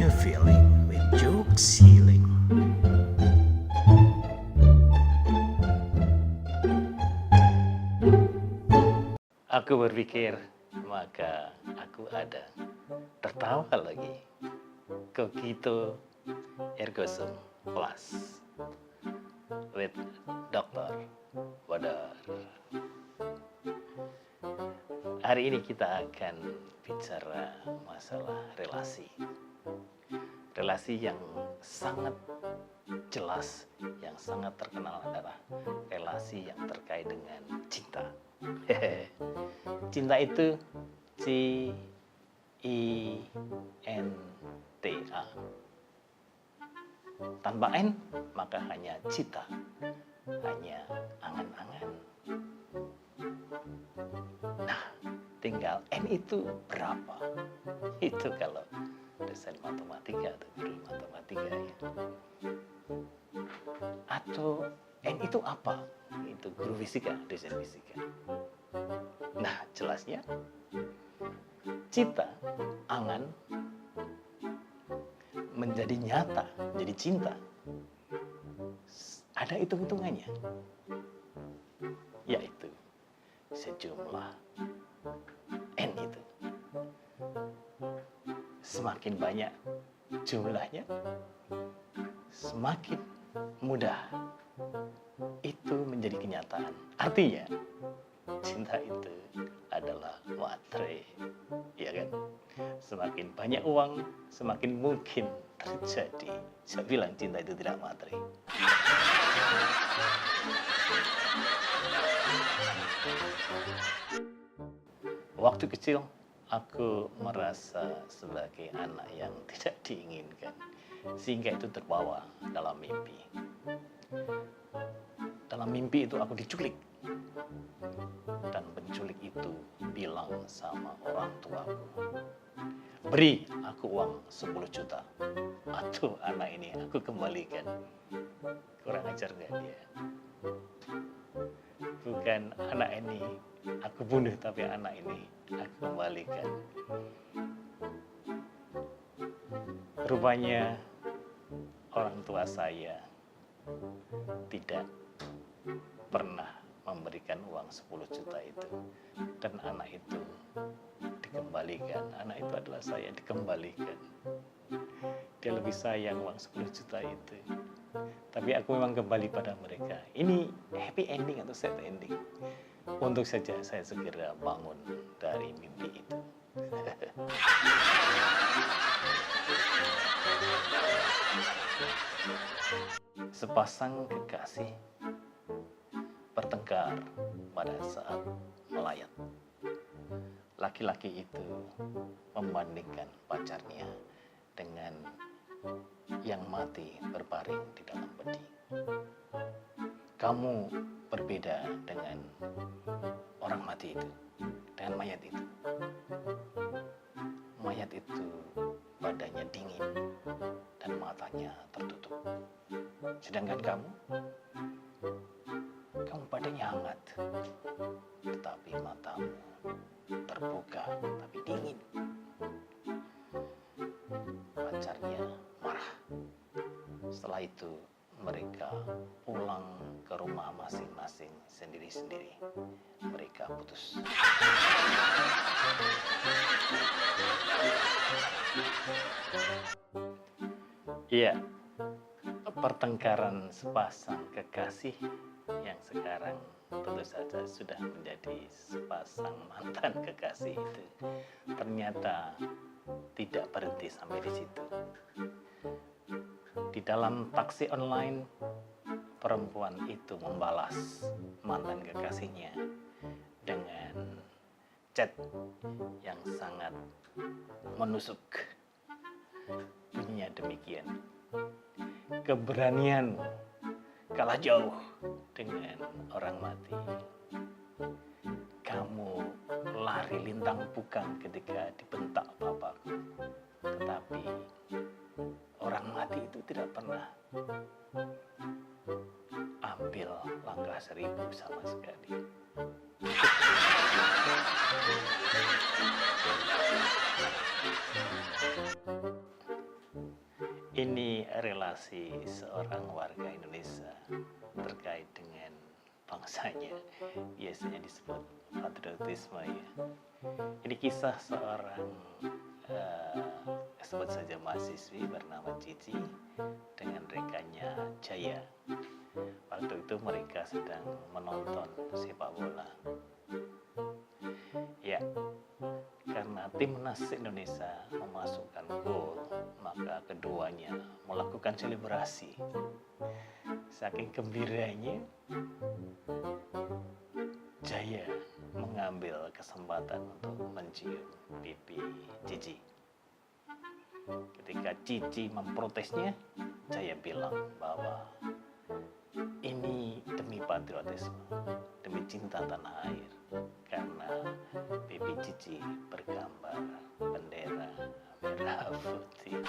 a feeling with jokes healing. Aku berpikir, maka aku ada. Tertawa lagi. Cogito ergo sum plus with Dr. Wadar. Hari ini kita akan bicara masalah relasi. Relasi yang sangat jelas, yang sangat terkenal adalah relasi yang terkait dengan cinta. Cinta itu C-I-N-T-A. Tanpa N, maka hanya cita, hanya angan-angan. Nah, tinggal N itu berapa? Itu kalau dosen matematika atau guru matematika ya. Atau N itu apa? Itu guru fisika, dosen fisika. Nah, jelasnya cita, angan menjadi nyata, menjadi cinta. Ada hitung-hitungannya, yaitu sejumlah N itu. Semakin banyak jumlahnya, semakin mudah itu menjadi kenyataan. Artinya, cinta itu adalah matre, ya kan? Semakin banyak uang, semakin mungkin terjadi. Saya bilang cinta itu tidak matre. Waktu kecil, aku merasa sebagai anak yang tidak diinginkan, sehingga itu terbawa dalam mimpi. Dalam mimpi itu aku diculik, dan penculik itu bilang sama orang tuaku, beri aku uang 10 juta, atau anak ini aku kembalikan. Kurang ajar gak dia? Bukan anak ini aku bunuh, tapi anak ini aku kembalikan. Rupanya orang tua saya tidak pernah memberikan uang 10 juta itu, dan anak itu dikembalikan. Anak itu adalah saya, dikembalikan. Dia lebih sayang uang 10 juta itu, tapi aku memang kembali pada mereka. Ini happy ending atau sad ending? Untuk saja saya segera bangun dari mimpi itu. Sepasang kekasih bertengkar pada saat melayat. Laki-laki itu membandingkan pacarnya dengan yang mati berbaring di dalam peti. Kamu berbeda dengan orang mati itu, dengan mayat itu. Mayat itu badannya dingin dan matanya tertutup. Sedangkan kamu badannya hangat, tetapi matamu terbuka tapi dingin. Pacarnya marah. Setelah itu mereka pulang ke rumah masing-masing sendiri-sendiri. Mereka putus. Iya, pertengkaran sepasang kekasih yang sekarang tentu saja sudah menjadi sepasang mantan kekasih itu ternyata tidak berhenti sampai di situ. Di dalam taksi online, perempuan itu membalas mantan kekasihnya dengan chat yang sangat menusuk. Bunyinya demikian, keberanianmu kalah jauh dengan orang mati. Kamu lari lintang pukang ketika dibentak papaku, tetapi orang mati itu tidak pernah ambil langkah 1000 sama sekali. Ini relasi seorang warga Indonesia terkait dengan bangsanya, biasanya disebut patriotisme ya. Ini kisah seorang sebut saja mahasiswi bernama Cici dengan rekannya Jaya. Waktu itu mereka sedang menonton sepak bola. Ya, karena timnas Indonesia memasukkan gol, maka keduanya melakukan selebrasi. Saking gembiranya, Jaya mengambil kesempatan untuk mencium pipi Cici. Ketika Cici memprotesnya, Jaya bilang bahwa ini demi patriotisme, demi cinta tanah air, karena pipi Cici bergambar bendera merah putih.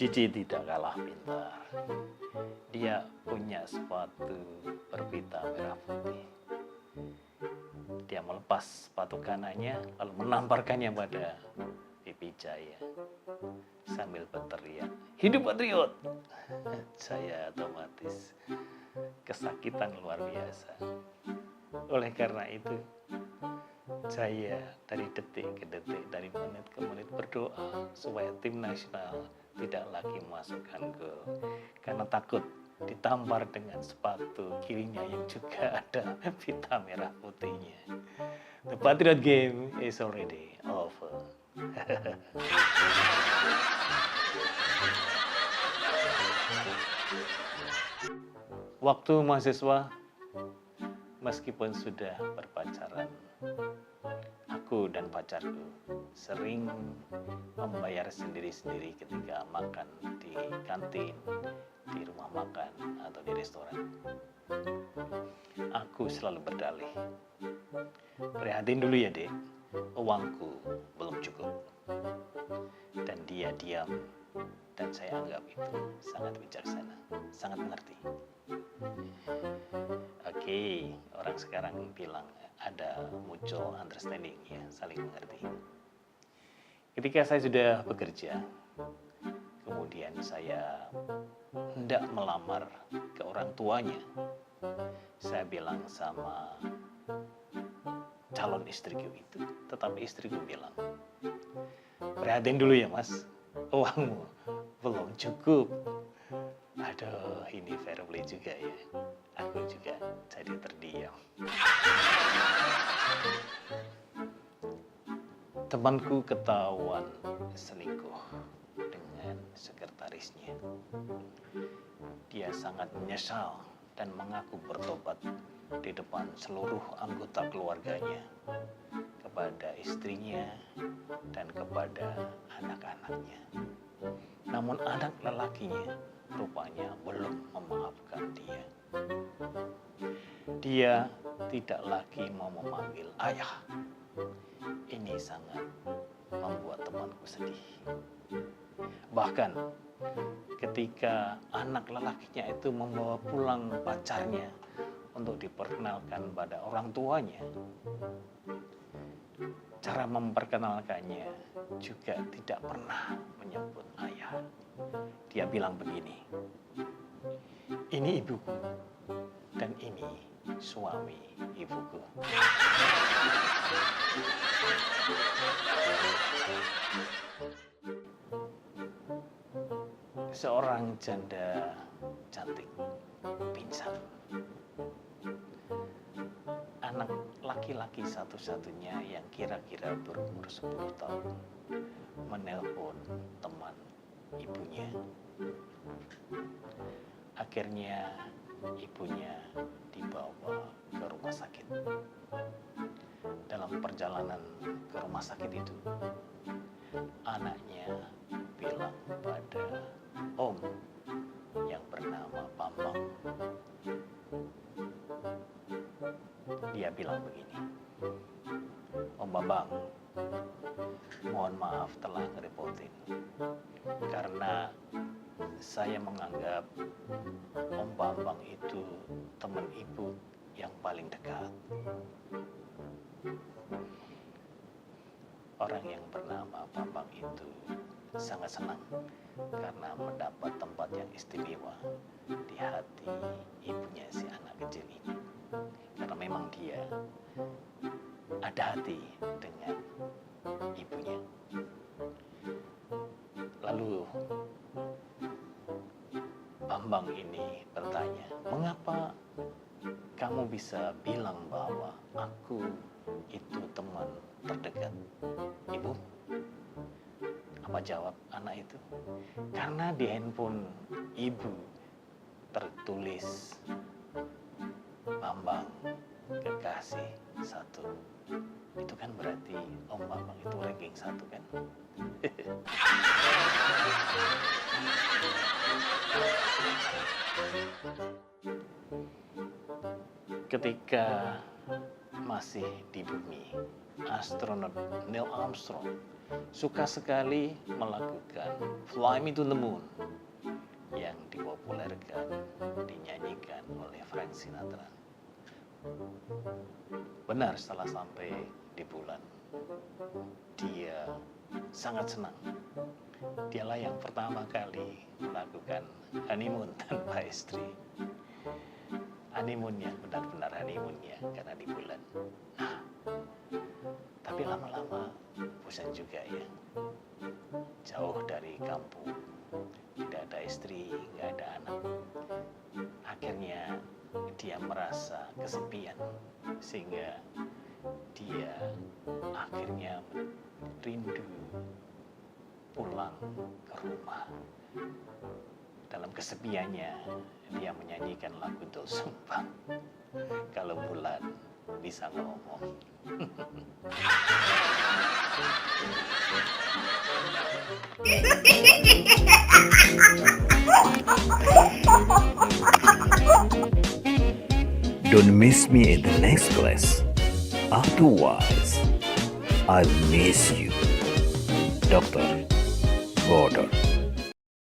Cici tidak kalah pintar. Dia punya sepatu berpita merah putih. Dia melepas sepatu kanannya lalu menamparkannya pada pipi Jaya sambil berteriak, "Hidup patriot!" Jaya otomatis kesakitan luar biasa. Oleh karena itu, Jaya dari detik ke detik, dari menit ke menit berdoa supaya tim nasional tidak lagi memasukkan gol karena takut ditampar dengan sepatu kirinya yang juga ada pita merah putihnya. The Patriot game is already over. Waktu mahasiswa, meskipun sudah berpacaran, aku dan pacarku sering membayar sendiri-sendiri ketika makan di kantin, di rumah makan, atau di restoran. Aku selalu berdalih, "Prihatin dulu ya dek, uangku belum cukup." Dan dia diam, dan saya anggap itu sangat bijaksana, sangat mengerti. Oke, orang sekarang bilang ada mutual understanding ya, saling mengerti. Ketika saya sudah bekerja, kemudian saya hendak melamar ke orang tuanya, saya bilang sama calon istriku itu, tetapi istriku bilang, "Prihatin dulu ya mas, uangmu belum cukup." Aduh, ini fair play juga ya. Aku juga jadi terdiam. Temanku ketahuan selingkuh dengan sekretarisnya. Dia sangat menyesal dan mengaku bertobat di depan seluruh anggota keluarganya, kepada istrinya dan kepada anak-anaknya. Namun anak lelakinya rupanya belum memaafkan dia. Dia tidak lagi mau memanggil ayah. Ini sangat membuat temanku sedih. Bahkan ketika anak lelakinya itu membawa pulang pacarnya untuk diperkenalkan pada orang tuanya, cara memperkenalkannya juga tidak pernah menyebut ayah. Dia bilang begini, "Ini ibuku dan ini suami ibuku." Seorang janda cantik pingsan. Anak laki-laki satu-satunya yang kira-kira berumur 10 tahun menelpon teman ibunya. Akhirnya ibunya dibawa ke rumah sakit. Dalam perjalanan ke rumah sakit itu, anaknya bilang pada om yang bernama Bambang. Dia bilang begini, "Om Bambang, mohon maaf telah ngerepotin. Karena saya menganggap Om Bambang itu teman ibu yang paling dekat. Orang yang bernama Bambang itu sangat senang karena mendapat tempat yang istimewa di hati ibunya si anak kecil ini. Karena memang dia ada hati dengan ibunya. Lalu Bambang ini bertanya, "Mengapa kamu bisa bilang bahwa aku itu teman terdekat ibu?" Apa jawab anak itu? "Karena di handphone ibu tertulis Bambang Kekasih 1. Itu kan berarti Om Bambang itu ranking 1 kan?" Ketika masih di bumi, astronot Neil Armstrong suka sekali melakukan Fly Me to the Moon yang dipopulerkan, dinyanyikan oleh Frank Sinatra. Benar, setelah sampai di bulan, dia sangat senang. Dialah yang pertama kali melakukan honeymoon tanpa istri. Honeymoonnya, benar-benar honeymoonnya, karena di bulan. Nah, tapi lama-lama bosan juga ya. Jauh dari kampung, tidak ada istri, nggak ada anak. Akhirnya dia merasa kesepian, sehingga dia akhirnya rindu pulang ke rumah. Dalam kesepiannya, dia menyanyikan lagu Doel Sumbang, "Kalau Bulan Bisa Ngomong." Don't miss me in the next class. Otherwise, I'll miss you. Dr. Gordon.